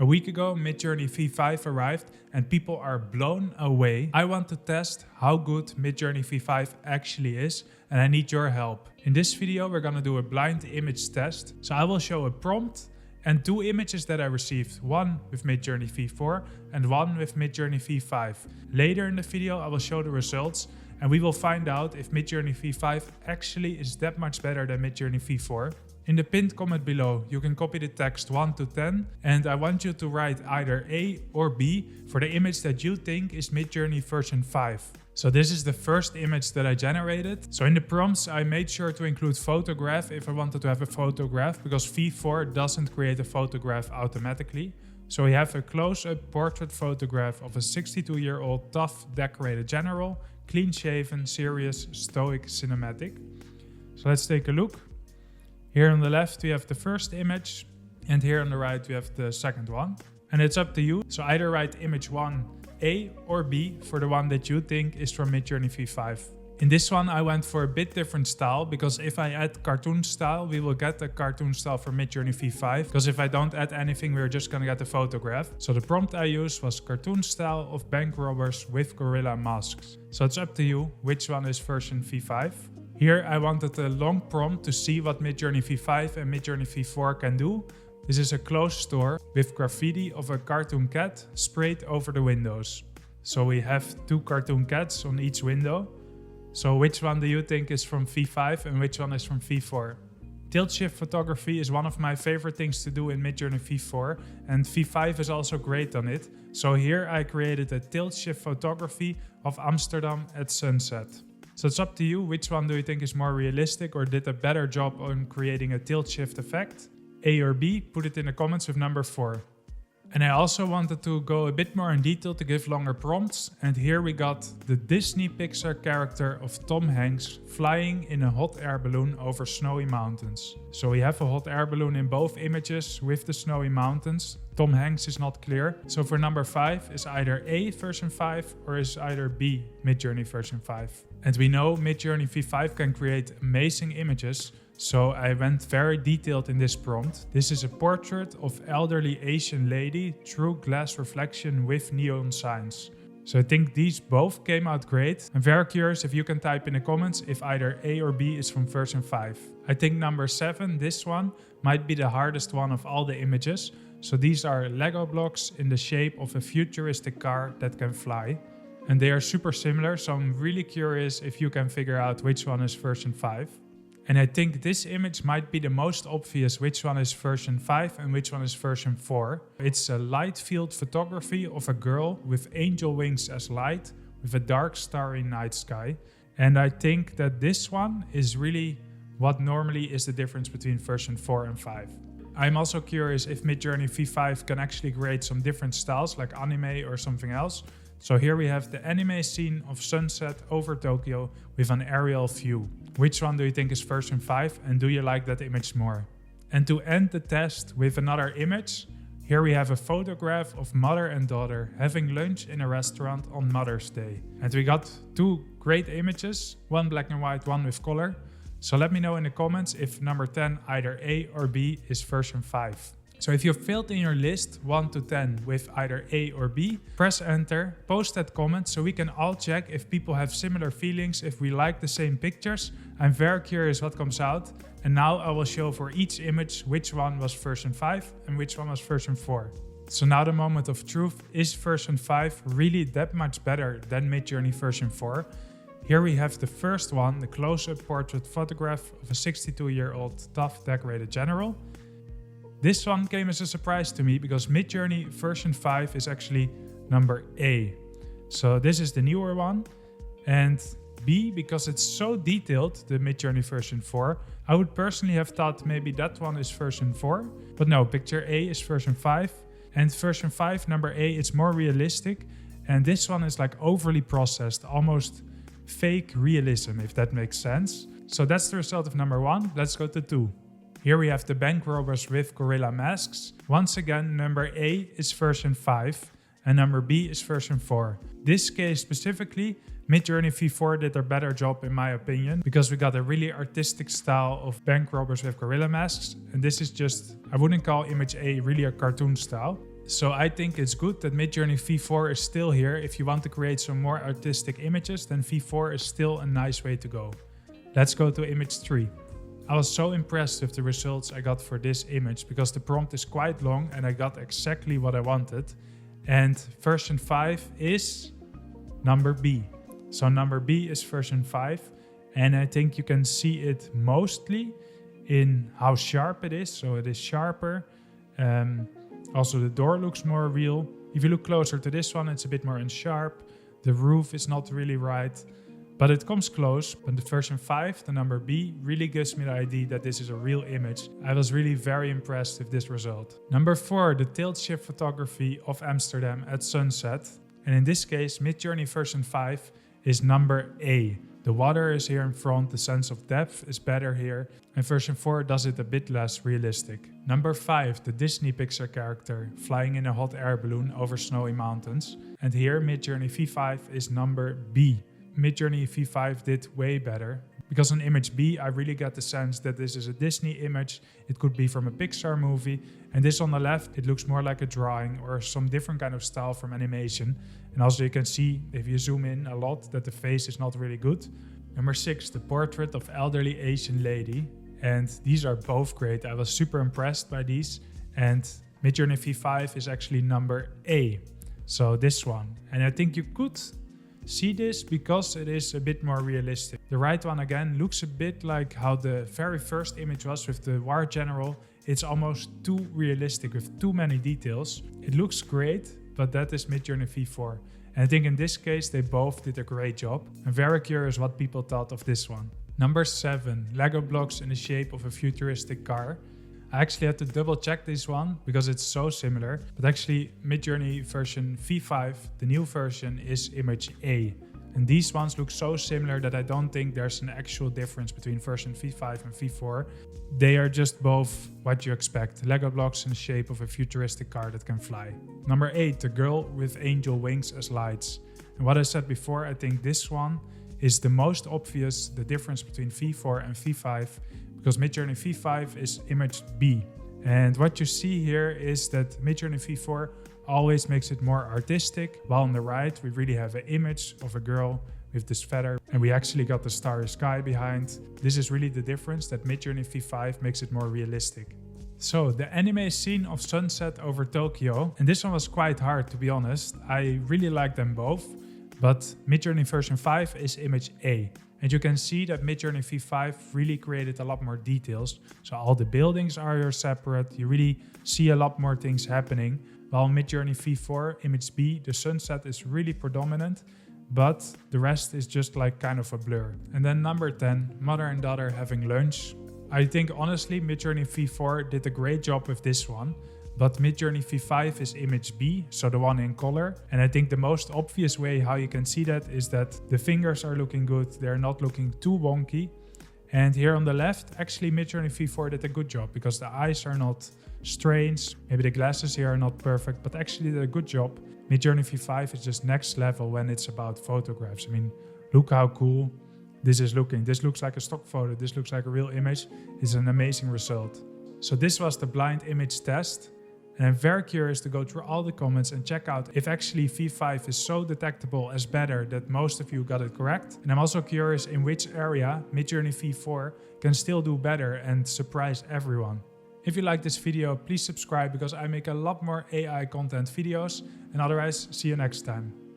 A week ago, MidJourney V5 arrived and people are blown away. I want to test how good MidJourney V5 actually is and I need your help. In this video, we're gonna do a blind image test. So I will show a prompt and two images that I received, one with MidJourney V4 and one with MidJourney V5. Later in the video, I will show the results and we will find out if MidJourney V5 actually is that much better than MidJourney V4. In the pinned comment below, you can copy the text 1 to 10 and I want you to write either A or B for the image that you think is MidJourney version 5. So this is the first image that I generated. So in the prompts, I made sure to include photograph if I wanted to have a photograph because V4 doesn't create a photograph automatically. So we have a close-up portrait photograph of a 62-year-old tough decorated general, clean-shaven, serious, stoic cinematic. So let's take a look. Here on the left we have the first image and here on the right we have the second one. And it's up to you, so either write image 1 A or B for the one that you think is from MidJourney V5. In this one I went for a bit different style because if I add cartoon style we will get a cartoon style for MidJourney V5, because if I don't add anything we're just gonna get a photograph. So the prompt I used was cartoon style of bank robbers with gorilla masks. So it's up to you which one is version V5. Here I wanted a long prompt to see what MidJourney V5 and MidJourney V4 can do. This is a closed store with graffiti of a cartoon cat sprayed over the windows. So we have two cartoon cats on each window. So which one do you think is from V5 and which one is from V4? Tilt shift photography is one of my favorite things to do in MidJourney V4 and V5 is also great on it. So here I created a tilt shift photography of Amsterdam at sunset. So it's up to you, which one do you think is more realistic or did a better job on creating a tilt shift effect? A or B? Put it in the comments with number 4. And I also wanted to go a bit more in detail to give longer prompts. And here we got the Disney Pixar character of Tom Hanks flying in a hot air balloon over snowy mountains. So we have a hot air balloon in both images with the snowy mountains. Tom Hanks is not clear. So for number 5 is either A version 5 or is either B MidJourney version 5. And we know MidJourney V5 can create amazing images. So I went very detailed in this prompt. This is a portrait of elderly Asian lady through glass reflection with neon signs. So I think these both came out great. I'm very curious if you can type in the comments if either A or B is from version 5. I think number 7, this one, might be the hardest one of all the images. So these are Lego blocks in the shape of a futuristic car that can fly. And they are super similar, so I'm really curious if you can figure out which one is version 5. And I think this image might be the most obvious which one is version 5 and which one is version 4. It's a light field photography of a girl with angel wings as light with a dark starry night sky. And I think that this one is really what normally is the difference between version 4 and 5. I'm also curious if MidJourney V5 can actually create some different styles like anime or something else. So here we have the anime scene of sunset over Tokyo with an aerial view. Which one do you think is version 5 and do you like that image more? And to end the test with another image, here we have a photograph of mother and daughter having lunch in a restaurant on Mother's Day. And we got two great images, one black and white, one with color. So let me know in the comments if number 10 either A or B is version 5. So if you filled in your list 1 to 10 with either A or B, press enter, post that comment so we can all check if people have similar feelings, if we like the same pictures. I'm very curious what comes out. And now I will show for each image which one was version 5 and which one was version 4. So now the moment of truth, is version 5 really that much better than MidJourney version 4? Here we have the first one, the close-up portrait photograph of a 62-year-old tough decorated general. This one came as a surprise to me because MidJourney version 5 is actually number A. So this is the newer one. And B, because it's so detailed, the MidJourney version 4, I would personally have thought maybe that one is version 4. But no, picture A is version 5. And version 5, number A, it's more realistic. And this one is like overly processed, almost fake realism, if that makes sense. So that's the result of number 1. Let's go to 2. Here we have the bank robbers with gorilla masks. Once again, number A is version 5 and number B is version 4. This case specifically, MidJourney V4 did a better job in my opinion, because we got a really artistic style of bank robbers with gorilla masks. And this is just, I wouldn't call image A really a cartoon style. So I think it's good that MidJourney V4 is still here. If you want to create some more artistic images, then V4 is still a nice way to go. Let's go to image 3. I was so impressed with the results I got for this image because the prompt is quite long and I got exactly what I wanted. And version 5 is number B. So number B is version 5. And I think you can see it mostly in how sharp it is. So it is sharper. Also the door looks more real. If you look closer to this one, it's a bit more unsharp. The roof is not really right. But it comes close, but the version 5, the number B, really gives me the idea that this is a real image. I was really very impressed with this result. Number 4, the tilt shift photography of Amsterdam at sunset. And in this case, MidJourney version 5 is number A. The water is here in front, the sense of depth is better here. And version 4 does it a bit less realistic. Number 5, the Disney Pixar character flying in a hot air balloon over snowy mountains. And here MidJourney V5 is number B. MidJourney V5 did way better. Because on image B, I really get the sense that this is a Disney image. It could be from a Pixar movie. And this on the left, it looks more like a drawing or some different kind of style from animation. And also you can see, if you zoom in a lot, that the face is not really good. Number 6, the portrait of elderly Asian lady. And these are both great. I was super impressed by these. And MidJourney V5 is actually number A. So this one. And I think you could see this because it is a bit more realistic. The right one again looks a bit like how the very first image was with the War General. It's almost too realistic with too many details. It looks great, but that is MidJourney V4. And I think in this case they both did a great job. I'm very curious what people thought of this one. Number 7, Lego blocks in the shape of a futuristic car. I actually had to double check this one because it's so similar. But actually MidJourney version V5, the new version, is image A. And these ones look so similar that I don't think there's an actual difference between version V5 and V4. They are just both what you expect. Lego blocks in the shape of a futuristic car that can fly. Number 8, the girl with angel wings as lights. And what I said before, I think this one is the most obvious, the difference between V4 and V5. Because MidJourney V5 is image B. And what you see here is that MidJourney V4 always makes it more artistic, while on the right we really have an image of a girl with this feather, and we actually got the starry sky behind. This is really the difference, that MidJourney V5 makes it more realistic. So the anime scene of sunset over Tokyo, and this one was quite hard to be honest. I really like them both, but MidJourney version 5 is image A. And you can see that MidJourney V5 really created a lot more details. So all the buildings are here separate. You really see a lot more things happening. While MidJourney V4, image B, the sunset is really predominant, but the rest is just like kind of a blur. And then number 10, mother and daughter having lunch. I think honestly MidJourney V4 did a great job with this one. But MidJourney V5 is image B, so the one in color. And I think the most obvious way how you can see that is that the fingers are looking good. They're not looking too wonky. And here on the left, actually MidJourney V4 did a good job because the eyes are not strange. Maybe the glasses here are not perfect, but actually did a good job. MidJourney V5 is just next level when it's about photographs. I mean, look how cool this is looking. This looks like a stock photo. This looks like a real image. It's an amazing result. So this was the blind image test. And I'm very curious to go through all the comments and check out if actually V5 is so detectable as better that most of you got it correct. And I'm also curious in which area MidJourney V4 can still do better and surprise everyone. If you like this video, please subscribe because I make a lot more AI content videos. And otherwise, see you next time.